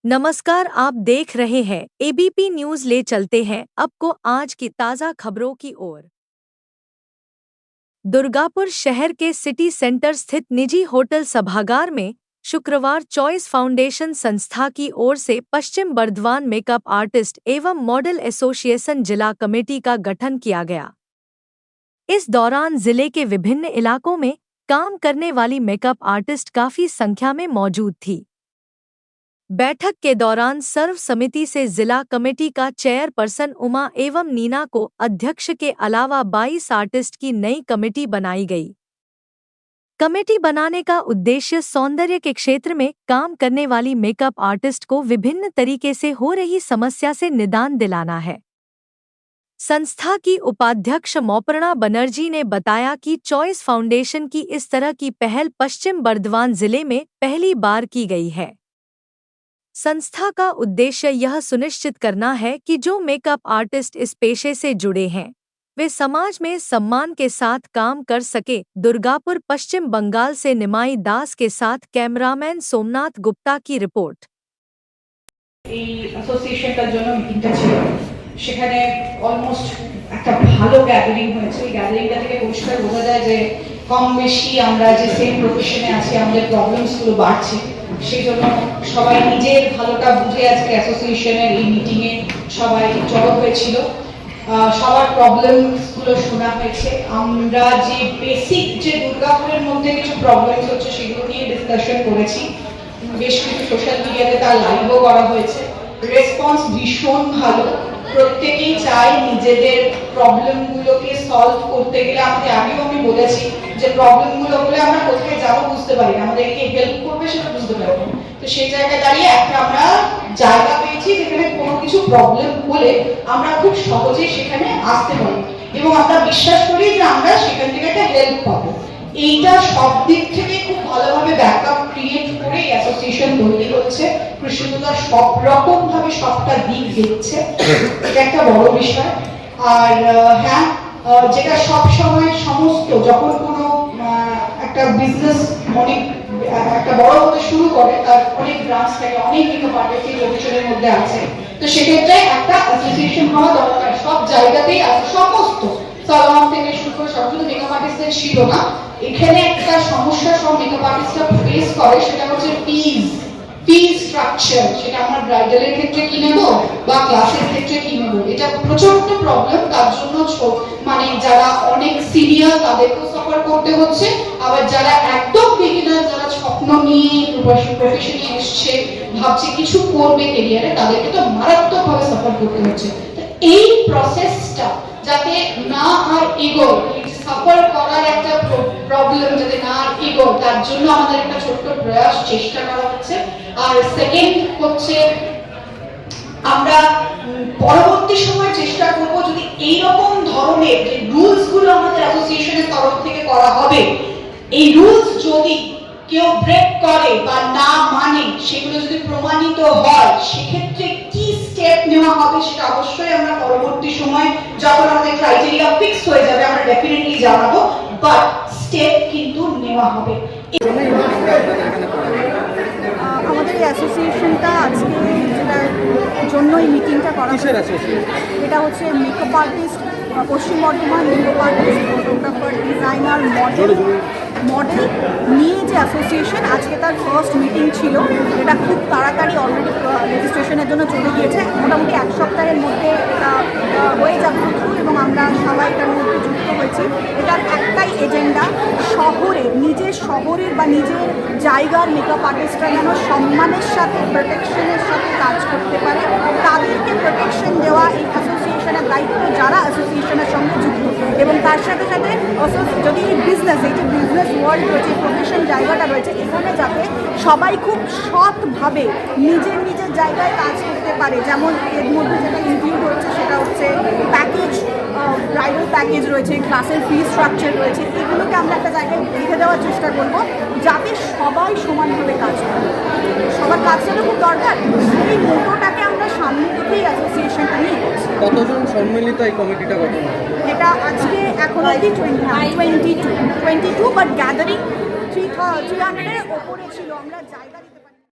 नमस्कार, आप देख रहे हैं एबीपी न्यूज। ले चलते हैं आपको आज की ताज़ा खबरों की ओर। दुर्गापुर शहर के सिटी सेंटर स्थित निजी होटल सभागार में शुक्रवार चॉइस फाउंडेशन संस्था की ओर से पश्चिम बर्धमान मेकअप आर्टिस्ट एवं मॉडल एसोसिएशन जिला कमेटी का गठन किया गया। इस दौरान जिले के विभिन्न इलाकों में काम करने वाली मेकअप आर्टिस्ट काफी संख्या में मौजूद थी। बैठक के दौरान सर्व समिति से जिला कमेटी का चेयरपर्सन उमा एवं नीना को अध्यक्ष के अलावा 22 आर्टिस्ट की नई कमेटी बनाई गई। कमेटी बनाने का उद्देश्य सौंदर्य के क्षेत्र में काम करने वाली मेकअप आर्टिस्ट को विभिन्न तरीके से हो रही समस्या से निदान दिलाना है। संस्था की उपाध्यक्ष मौपर्णा बनर्जी ने बताया कि चॉइस फाउंडेशन की इस तरह की पहल पश्चिम बर्धमान जिले में पहली बार की गई है। संस्था का उद्देश्य यह सुनिश्चित करना है कि जो मेकअप आर्टिस्ट इस पेशे से जुड़े हैं वे समाज में सम्मान के साथ काम कर सके। दुर्गापुर पश्चिम बंगाल से निमाई दास के साथ कैमरामैन सोमनाथ गुप्ता की रिपोर्ट। एसोसिएशनটার জন্য মিটিংটা ছিল, সেখানে অলমোস্ট একটা ভালো গ্যাদারিং হয়েছে। এই গ্যাদারিংটা থেকে পরিষ্কার বোঝা যায় যে কম বেশি আমরা যে সেম প্রফেশনে আছি আমাদের প্রবলেমসগুলো বাড়ছে। সেই জন্য সবাই নিজের ভালোটা বুঝে আজকে অ্যাসোসিয়েশনের এই মিটিংয়ে সবাই জড়ো হয়েছিল। সবার প্রবলেমসগুলো শোনা হয়েছে। আমরা যে বেসিক যে দুর্গাপুরের মধ্যে কিছু প্রবলেমস হচ্ছে সেগুলো নিয়ে ডিসকাশন করেছি। বেশ কিছু সোশ্যাল মিডিয়াতে তার লাইভও করা হয়েছে। রেসপন্স ভীষণ ভালো। প্রত্যেকেই চায় নিজেদের প্রবলেমগুলোকে সলভ করতে গেলে আমাদের আগেও আমি বলেছি যে প্রবলেমগুলো হলে আমরা কোথায় যাবো বুঝতে পারি না, আমাদেরকে হেল্প করবে সেটা বুঝতে পারবো। তো সেই জায়গায় দাঁড়িয়ে একটা আমরা জায়গা পেয়েছি যেখানে কোনো কিছু প্রবলেম হলে আমরা খুব সহজেই সেখানে আসতে পারি এবং আমরা বিশ্বাস করি যে আমরা সেখান থেকে একটা হেল্প পাবো। এইটা সব দিক থেকে খুব ভালোভাবে ব্যাকআপ ক্রিয়েট করে অ্যাসোসিয়েশন তৈরি হচ্ছে। কৃষ্ণদা সব রকম ভাবে সবটা দিক দেখছে, এটা একটা বড় বিষয়। আর হ্যাঁ, যেটা সব সময় সমস্ত যখন কোনো একটা বিজনেস অনেক একটা বড় হতে শুরু করে তার অনেক ব্রাঞ্চ থাকে, অনেক মেকআপ আর্টিস্ট এই প্রফেশনের মধ্যে আছে। তো সেক্ষেত্রে একটা অ্যাসোসিয়েশন হওয়া দরকার। সব জায়গাতেই আছে, সমস্ত সালন থেকে শুরু করে সব শুধু মেকআপ আর্টিস্টদের ছিল না। এখানে একটা সমস্যা সব মেকআপ আর্টিস্টরা ফেস করে, সেটা হচ্ছে ফি স্ট্রাকচার। সেটা আমরা ব্রাইডালের ক্ষেত্রে কি নেব বা ক্লাসের ক্ষেত্রে কি নেব, এটা প্রচন্ড প্রবলেম। তার জন্য মানে যারা অনেক সিনিয়র তাদেরকেও সাফার করতে হচ্ছে, আবার যারা একদম বিগিনার, যারা স্বপ্ন নিয়ে প্রফেশনে এসছে ভাবছে কিছু করবে ক্যারিয়ারে, তাদেরকে তো মারাত্মকভাবে সাফার করতে হচ্ছে। এই প্রসেসটা যাতে না আর এগোয়, সাফার করার একটা প্রবলেম যাতে না আর এগোয়, তার জন্য আমাদের একটা ছোট্ট প্রয়াস চেষ্টা করা হচ্ছে। আর সেকেন্ড হচ্ছে আমরা পরবর্তী সময় চেষ্টা করব যদি এই রকম ধরনের যে রুলস গুলো আমাদের অ্যাসোসিয়েশনের তরফ থেকে করা হবে, এই রুলস যদি কেউ ব্রেক করে বা না মানে, সেগুলো যদি প্রমাণিত হয়, সেক্ষেত্রে কি স্টেপ নেওয়া হবে সেটা অবশ্যই আমরা পরবর্তী সময় যখন আমাদের ক্রাইটেরিয়া ফিক্স হয়ে যাবে আমরা ডেফিনেটলি জানাবো, বাট স্টেপ কিন্তু নেওয়া হবে। আমাদের এই অ্যাসোসিয়েশনটা আজকে যেটার জন্য এই মিটিংটা করা হয়েছে, এটা হচ্ছে মেকআপ আর্টিস্ট পশ্চিম Bardhaman makeup artist, photographer, designer, model নিয়ে যে অ্যাসোসিয়েশন। আজকে তার ফার্স্ট মিটিং ছিল। এটা খুব তাড়াতাড়ি অলরেডি রেজিস্ট্রেশনের জন্য চলে গিয়েছে। মোটামুটি এক সপ্তাহের মধ্যে এটা হয়ে যাবে এবং আমরা সবাই এটার মধ্যে যুক্ত হয়েছি। এটার একটাই এজেন্ডা, নিজের শহরের বা নিজের জায়গার মেকআপ আর্টিস্টরা যেন সম্মানের সাথে, প্রোটেকশনের সাথে কাজ করতে পারে। তাদেরকে প্রোটেকশন দেওয়া এই অ্যাসোসিয়েশনের দায়িত্ব যারা অ্যাসোসিয়েশনের সঙ্গে যুক্ত। এবং তার সাথে সাথে যদি এই যে বিজনেস ওয়ার্ল্ড রয়েছে, প্রফেশন জায়গাটা রয়েছে, এখানে যাতে সবাই খুব সৎভাবে নিজের জায়গায় কাজ করতে পারে। যেমন এর মধ্যে যেটা ইনক্লুড হচ্ছে সেটা হচ্ছে প্যাকেজ, ব্রাইডাল প্যাকেজ রয়েছে, ক্লাসের ফি স্ট্রাকচার রয়েছে। এগুলোকে আমরা একটা জায়গায় লিখে দেওয়ার চেষ্টা করব যাতে সবাই সমানভাবে কাজ করে। সবার কাজটা খুব দরকার। এই মোটোটাকে আমরা সামনে থেকেই অ্যাসোসিয়েশনটা নিয়ে গেছি। কতজন সম্মিলিত এই কমিটিটা গঠন? এটা আজকে এখন অবধি 22, বাট গ্যাদারিং 300-এর ওপরে ছিল। আমরা জায়গা